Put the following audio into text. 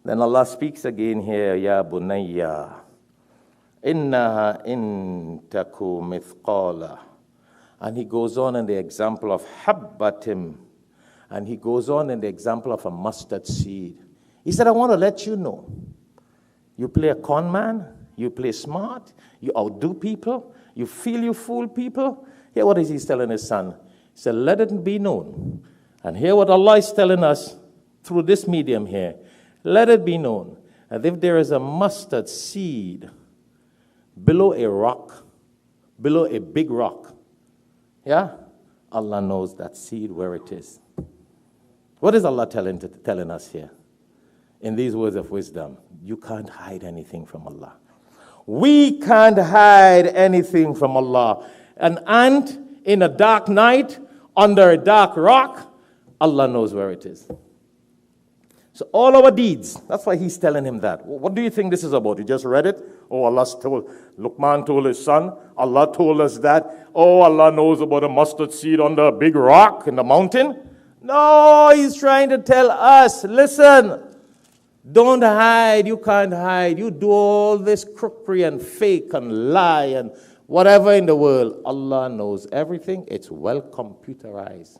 Then Allah speaks again here, Ya Bunayya, Innaha in taku mithqala. And he goes on in the example of habbatim. And he goes on in the example of a mustard seed. He said, I want to let you know. You play a con man, you play smart, you outdo people, you feel you fool people. Hear what he's telling his son. He said, let it be known. And hear what Allah is telling us through this medium here. Let it be known that if there is a mustard seed below a rock, below a big rock, yeah, Allah knows that seed where it is. What is Allah telling us here? In these words of wisdom, you can't hide anything from Allah. We can't hide anything from Allah. An ant in a dark night, under a dark rock, Allah knows where it is. So all our deeds, that's why he's telling him that. What do you think this is about? You just read it? Oh, Luqman told his son, Allah told us that. Oh, Allah knows about a mustard seed under a big rock in the mountain. No, he's trying to tell us, listen, don't hide, you can't hide. You do all this crookery and fake and lie and whatever in the world. Allah knows everything. It's well computerized.